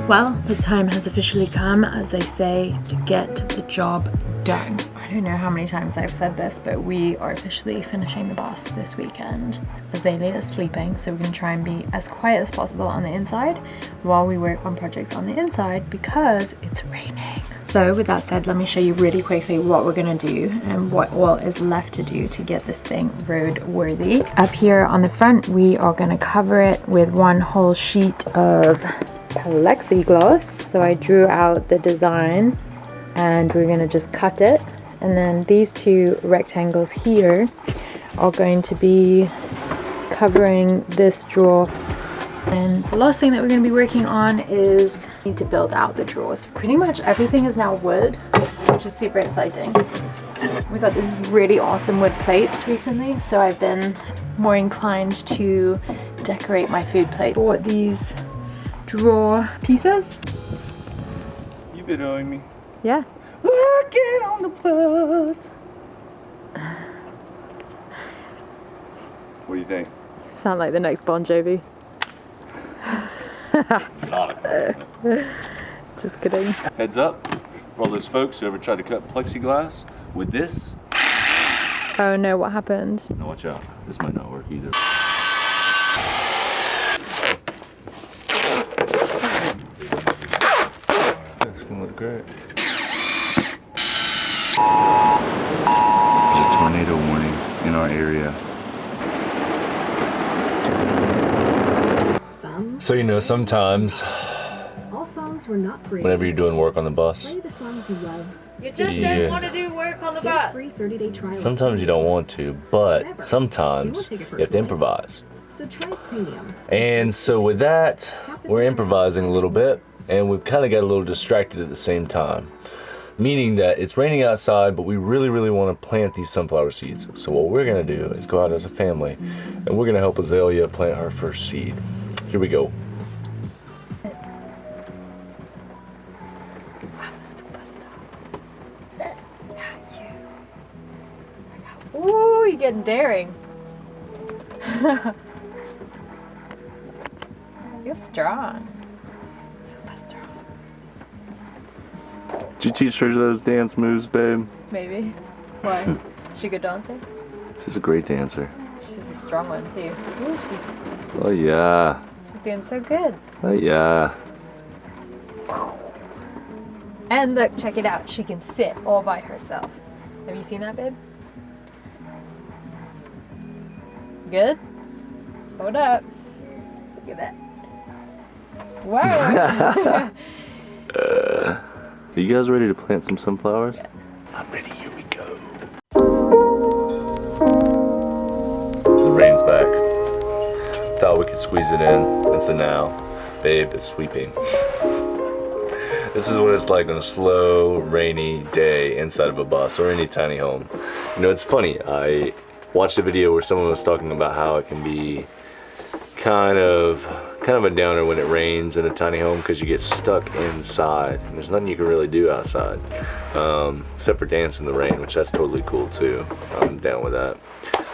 Well, the time has officially come, as they say, to get the job done. I don't know how many times I've said this, but we are officially finishing the bus this weekend. Azalea is sleeping, so we're going to try and be as quiet as possible on the inside while we work on projects on the inside because it's raining. So with that said, let me show you really quickly what we're going to do and what all is left to do to get this thing road worthy. Up here on the front, we are going to cover it with one whole sheet of plexiglass. So I drew out the design and we're going to just cut it. And then these two rectangles here are going to be covering this drawer. And the last thing that we're going to be working on is need to build out the drawers. Pretty much everything is now wood, which is super exciting. We got these really awesome wood plates recently, so I've been more inclined to decorate my food plate. Bought these drawer pieces. You been owing me. Yeah. Working on the bus. What do you think? Sound like the next Bon Jovi. Just kidding. Heads up for all those folks who ever tried to cut plexiglass with this. Oh no, what happened? Now watch out. This might not work either. That's gonna look great. There's a tornado warning in our area. So you know, sometimes all songs were not free. whenever you're doing work on the bus, Play the songs you love. You just don't want to do work on the bus. Free 30-day trial. sometimes you don't want to, but sometimes you have to improvise. So try premium. And so with that, we're improvising a little bit, and we've kind of got a little distracted at the same time. Meaning that it's raining outside, but we really, really want to plant these sunflower seeds. So what we're gonna do is go out as a family, and we're gonna help Azalea plant her first seed. Here we go. Ooh, you're getting daring. You're strong. Did you teach her those dance moves, babe? Maybe. Why? She good dancer? She's a great dancer. She's a strong one too. Ooh, she's Oh yeah. doing so good. Oh yeah. And look, check it out. She can sit all by herself. Have you seen that, babe? Good? Hold up. Look at that. Wow. Are you guys ready to plant some sunflowers? Yeah. I'm ready, here we go. The rain's back. Thought we could squeeze it in, and so now, babe is sweeping. This is what it's like on a slow, rainy day inside of a bus or any tiny home. You know, it's funny, I watched a video where someone was talking about how it can be kind of a downer when it rains in a tiny home because you get stuck inside and there's nothing you can really do outside except for dance in the rain, which that's totally cool too. I'm down with that.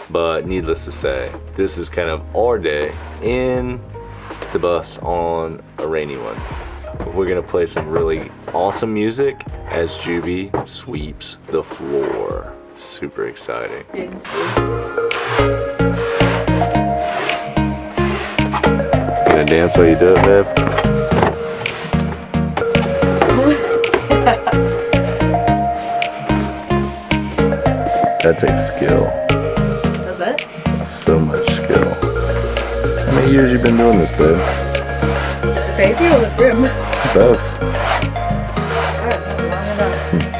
But needless to say, this is kind of our day in the bus on a rainy one. We're gonna play some really awesome music as Juby sweeps the floor. Super exciting. Gonna dance while you do it, babe? That takes skill. Does it? So much skill. How many years you been doing this, babe? The baby or the room? Both.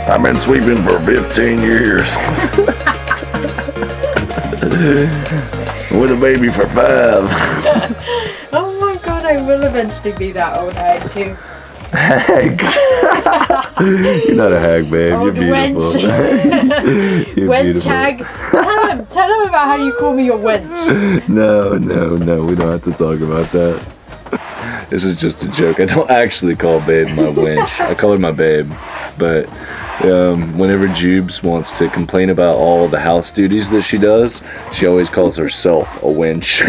I've been sweeping for 15 years. With a baby for 5. Oh my god, I will eventually be that old hag too. Hag. You're not a hag, babe. Old You're beautiful. Wench. You're Wench beautiful. hag. Tell him about how you call me a wench. No, we don't have to talk about that. This is just a joke. I don't actually call babe my wench. I call her my babe. But whenever Jubes wants to complain about all the house duties that she does, she always calls herself a wench.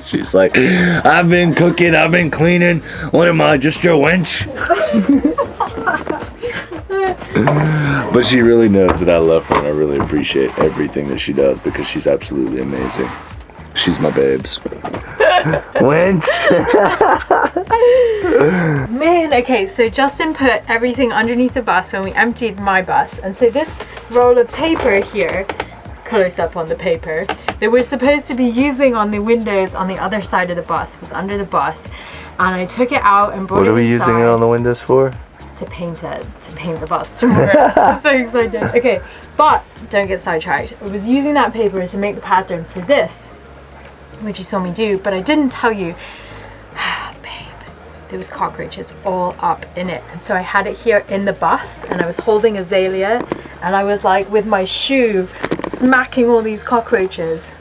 She's like, I've been cooking, I've been cleaning. What am I, just your wench? But she really knows that I love her and I really appreciate everything that she does because she's absolutely amazing. She's my babes. Wench. Man, okay, so Justin put everything underneath the bus when we emptied my bus. And so this roll of paper here, close up on the paper, that we're supposed to be using on the windows on the other side of the bus was under the bus. And I took it out and brought it inside. What are we using it on the windows for? To paint it, to paint the bus tomorrow. I'm so excited. Okay, but don't get sidetracked. I was using that paper to make the pattern for this, which you saw me do, but I didn't tell you. Babe, there was cockroaches all up in it. And so I had it here in the bus and I was holding Azalea and I was like with my shoe smacking all these cockroaches.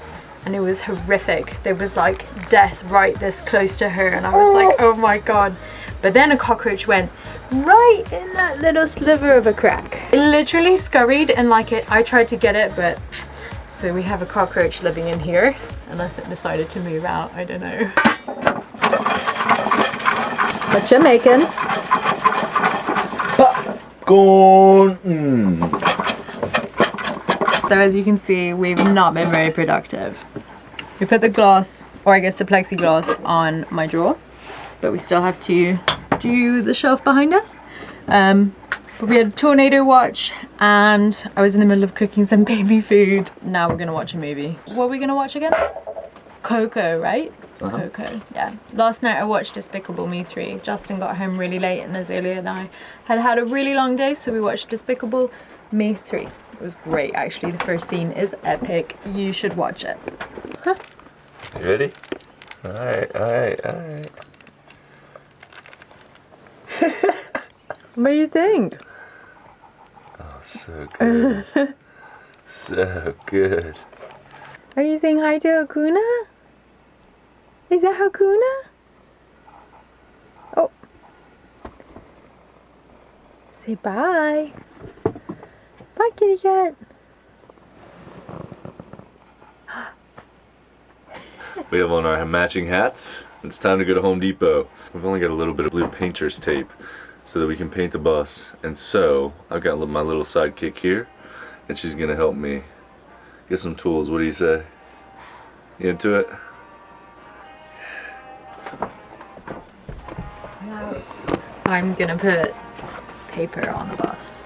And it was horrific. There was like death right this close to her and I was like, oh my God. But then a cockroach went right in that little sliver of a crack. It literally scurried and like I tried to get it, but so we have a cockroach living in here, unless it decided to move out, I don't know. What you making? Popcorn. So as you can see, we've not been very productive. We put the glass, or I guess the plexiglass, on my drawer, but we still have to do the shelf behind us. But we had a tornado watch and I was in the middle of cooking some baby food. Now we're gonna watch a movie. What are we gonna watch again? Coco, right? Coco, yeah. Last night I watched Despicable Me 3. Justin got home really late and Azalea and I had a really long day, so we watched Despicable Me 3. It was great, actually. The first scene is epic. You should watch it. Huh? You ready? Alright. What do you think? Oh, so good. So good. Are you saying hi to Hakuna? Is that Hakuna? Oh. Say bye. Bye, kitty cat. We have on our matching hats. It's time to go to Home Depot. We've only got a little bit of blue painter's tape so that we can paint the bus. And so I've got my little sidekick here and she's gonna help me get some tools. What do you say? You into it? I'm gonna put paper on the bus.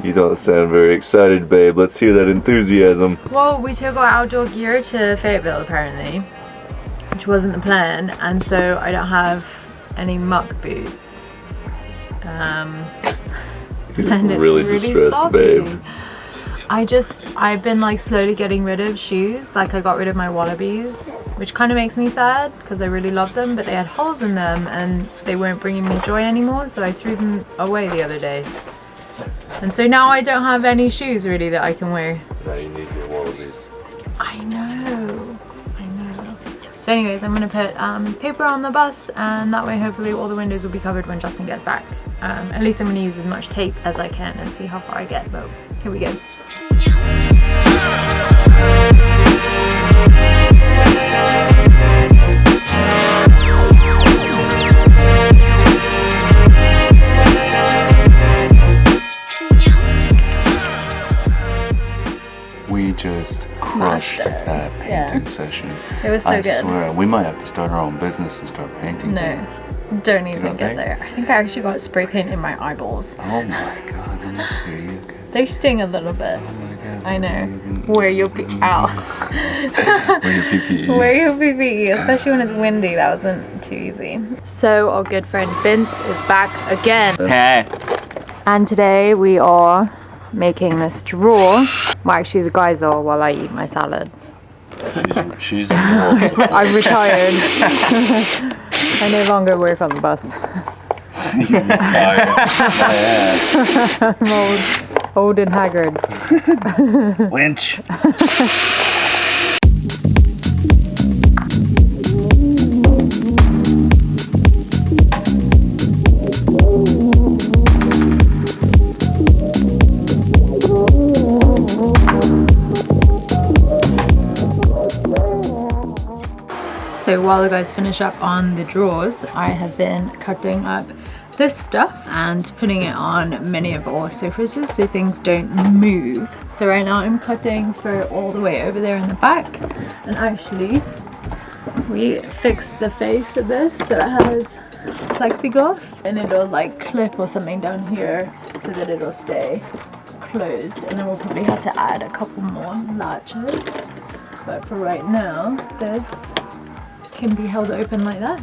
You don't sound very excited, babe. Let's hear that enthusiasm. Well, we took our outdoor gear to Fayetteville apparently, which wasn't the plan, and so I don't have any muck boots. And it's really distressed, soppy. babe. I've been like slowly getting rid of shoes. Like I got rid of my Wallabies, which kind of makes me sad because I really love them, but they had holes in them and they weren't bringing me joy anymore, so I threw them away the other day. And so now I don't have any shoes really that I can wear. Now you need your Wallabies. I know. So anyways, I'm gonna put paper on the bus, and that way hopefully all the windows will be covered when Justin gets back. At least I'm gonna use as much tape as I can and see how far I get, but here we go. We just crushed that painting session. It was so good. I swear, we might have to start our own business and start painting things. Don't even don't get think? there. I think I actually got spray paint in my eyeballs. Oh my god, let me see you. They sting a little bit. Oh my god. I know. Wear your Wear your PPE. Wear your PPE, especially when it's windy. That wasn't too easy. So our good friend Vince is back again. Hey. And today we are making this drawer. Well, actually the guys are while I eat my salad. She's involved. I'm retired. I no longer work on the bus. You're retired. My ass. I'm old and haggard. Winch. So while the guys finish up on the drawers, I have been cutting up this stuff and putting it on many of our surfaces so things don't move. So right now I'm cutting for all the way over there in the back, and actually we fixed the face of this so it has plexiglass and it'll like clip or something down here so that it'll stay closed, and then we'll probably have to add a couple more latches, but for right now this can be held open like that.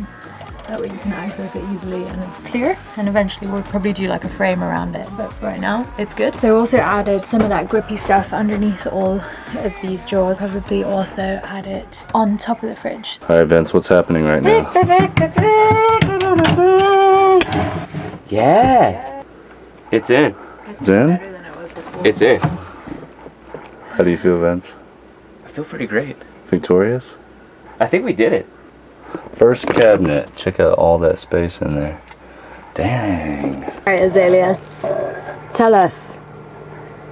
That way you can access it easily and it's clear, and eventually we'll probably do like a frame around it, but for right now it's good. So I also added some of that grippy stuff underneath all of these drawers. Probably also add it on top of the fridge. All right, Vince, what's happening right now? Yeah, it's in. It's in? Better than it was before. It's in. How do you feel, Vince? I feel pretty great. Victorious? I think we did it. First cabinet. Check out all that space in there. Dang. All right, Azalea, tell us,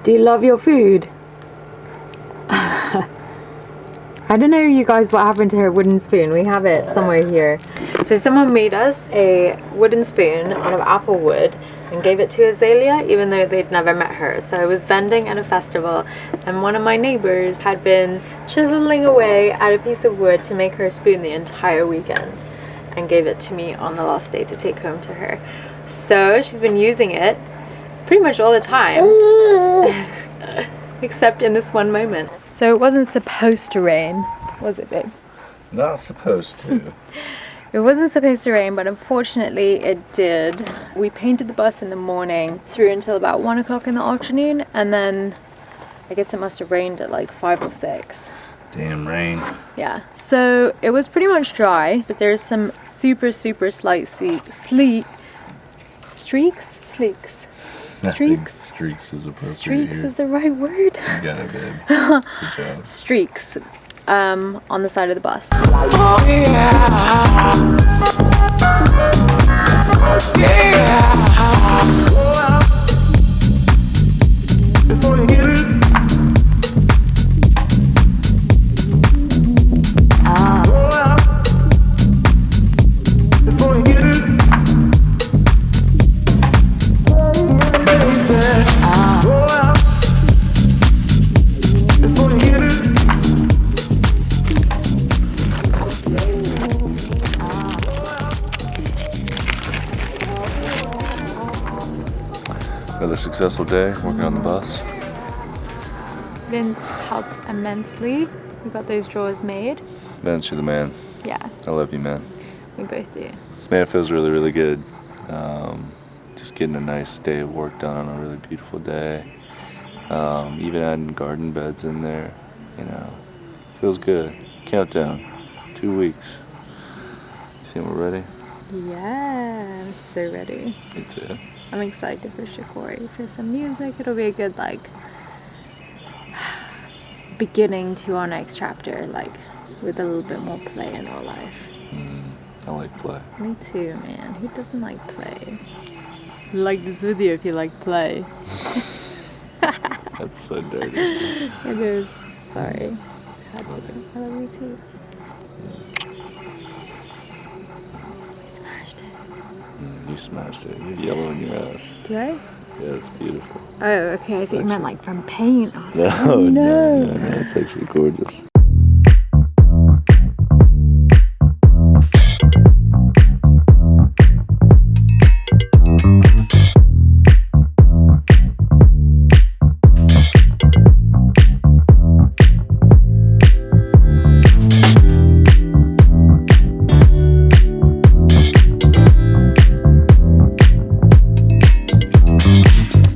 do you love your food? I don't know, you guys, what happened to her wooden spoon. We have it somewhere here. So someone made us a wooden spoon out of apple wood and gave it to Azalea, even though they'd never met her. So I was vending at a festival, and one of my neighbors had been chiseling away at a piece of wood to make her a spoon the entire weekend, and gave it to me on the last day to take home to her. So she's been using it pretty much all the time, except in this one moment. So it wasn't supposed to rain, was it, babe? Not supposed to. It wasn't supposed to rain, but unfortunately it did. We painted the bus in the morning through until about 1 o'clock in the afternoon, and then I guess it must have rained at like 5 or 6. Damn rain. Yeah, so it was pretty much dry, but there's some super slight streaks. I think streaks is appropriate. Streaks here. is the right word. You got it, babe. Good job. Streaks on the side of the bus. Another successful day working on the bus. Vince helped immensely. We got those drawers made. Vince, you're the man. Yeah, I love you, man. we both do. Man, it feels really, really good. Just getting a nice day of work done on a really beautiful day. Even adding garden beds in there, you know, feels good. Countdown, 2 weeks. You think we're ready? Yeah, I'm so ready. Me too. I'm excited for Shikori, for some music. It'll be a good like beginning to our next chapter, like with a little bit more play in our life. I like play. Me too, man. Who doesn't like play? Like this video if you like play. That's so dirty. It is. Sorry. Had to. I love you too. I smashed it. You smashed it. You're yellow in your ass. Did I? Yeah, it's beautiful. Oh, okay. I thought you meant like from paint. I was like, No, oh, no. no, it's actually gorgeous.